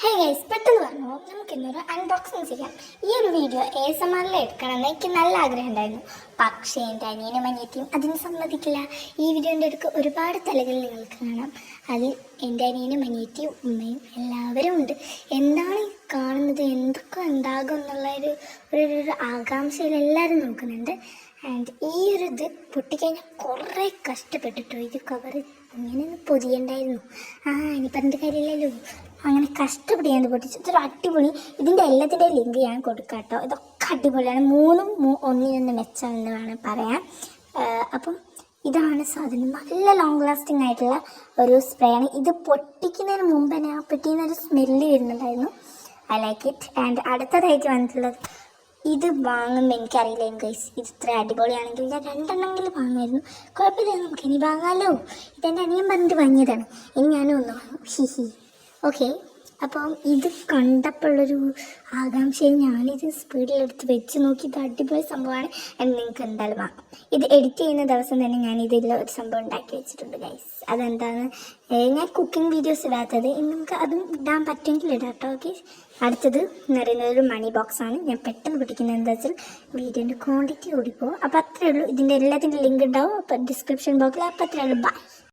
Hey guys, പെട്ടെന്ന് പറഞ്ഞു നമുക്ക് ഇന്നൊരു അൺബോക്സിങ് ചെയ്യാം. ഈ ഒരു വീഡിയോ ASMR എടുക്കണമെന്ന് എനിക്ക് നല്ല ആഗ്രഹം ഉണ്ടായിരുന്നു. പക്ഷേ എൻ്റെ അനിയനും അനിയത്തിയും അതിന് സമ്മതിക്കില്ല. ഈ വീഡിയോൻ്റെ അടുക്ക് ഒരുപാട് തലകൾ നിങ്ങൾക്ക് കാണാം. അതിൽ എൻ്റെ അനിയനും അനിയത്തിയും ഉമ്മയും എല്ലാവരും ഉണ്ട്. എന്താണ് ഈ കാണുന്നത്, എന്തൊക്കെ ഉണ്ടാകും എന്നുള്ള ഒരു ആകാംക്ഷയിൽ എല്ലാവരും നോക്കുന്നുണ്ട്. ആൻഡ് ഈ ഒരു ഇത് പൊട്ടിക്കഴിഞ്ഞാൽ കുറേ കഷ്ടപ്പെട്ടിട്ടോ. ഇത് കവർ ഇങ്ങനെ പൊതിയണ്ടായിരുന്നു. ഇനി പറഞ്ഞിട്ട് കാര്യമില്ലല്ലോ. അങ്ങനെ കഷ്ടപ്പെട്ട് ഞാൻ പൊട്ടിച്ചു. ഇതൊരു അടിപൊളി. ഇതിൻ്റെ എല്ലാത്തിൻ്റെ ലിങ്ക് ഞാൻ കൊടുക്കാം കേട്ടോ. ഇതൊക്കെ അടിപൊളിയാണ്. മൂന്നും ഒന്നിനൊന്ന് മെച്ചമെന്ന് വേണം പറയാൻ. അപ്പം ഇതാണ് സാധനം. നല്ല ലോങ് ലാസ്റ്റിംഗ് ആയിട്ടുള്ള ഒരു സ്പ്രേ ആണ്. ഇത് പൊട്ടിക്കുന്നതിന് മുമ്പ് തന്നെ ആ പെട്ടിയിൽ നിന്നൊരു സ്മെല്ല് വരുന്നുണ്ടായിരുന്നു. I like it. ആൻഡ് അടുത്തതായിട്ട് വന്നിട്ടുള്ളത്, ഇത് വാങ്ങുമ്പോൾ എനിക്കറിയില്ല ഗൈസ്, ഇത് ഇത്ര അടിപൊളിയാണെങ്കിൽ ഞാൻ 2 എണ്ണമെങ്കിലും വാങ്ങുമായിരുന്നു. കുഴപ്പമില്ല, നമുക്ക് ഇനി വാങ്ങാമല്ലോ. ഇതെൻ്റെ അനിയൻ പറഞ്ഞിട്ട് വാങ്ങിയതാണ്. ഇനി ഞാനും ഒന്ന് വാങ്ങും. ഹി. ഓക്കെ, അപ്പം ഇത് കണ്ടപ്പോഴുള്ളൊരു ആകാംക്ഷയിൽ ഞാനിത് സ്പീഡിലെടുത്ത് വെച്ച് നോക്കി. ഇത് അടിപൊളി സംഭവമാണ്. നിങ്ങൾക്ക് എന്തായാലും വാങ്ങാം. ഇത് എഡിറ്റ് ചെയ്യുന്ന ദിവസം തന്നെ ഞാൻ ഇതിൽ ഒരു സംഭവം ഉണ്ടാക്കി വെച്ചിട്ടുണ്ട് ഗൈസ്. അതെന്താണ്, ഞാൻ കുക്കിംഗ് വീഡിയോസ് ഇടാത്തത്. നമുക്ക് അതും ഇടാൻ പറ്റുമെങ്കിൽ ഇടാം കേട്ടോ. ഓക്കെ, അടുത്തത് എന്ന് പറയുന്നത് ഒരു മണി ബോക്സാണ്. ഞാൻ പെട്ടെന്ന് പിടിക്കുന്നത് എന്താ വെച്ചാൽ വീഡിയോൻ്റെ ക്വാണ്ടിറ്റി കൂടിപ്പോകും. അപ്പോൾ അത്രയേ ഉള്ളൂ. ഇതിൻ്റെ എല്ലാത്തിൻ്റെ ലിങ്ക് ഉണ്ടാവും അപ്പോൾ ഡിസ്ക്രിപ്ഷൻ ബോക്സിൽ. അപ്പോൾ അത്രയേ ഉള്ളൂ. ബൈ.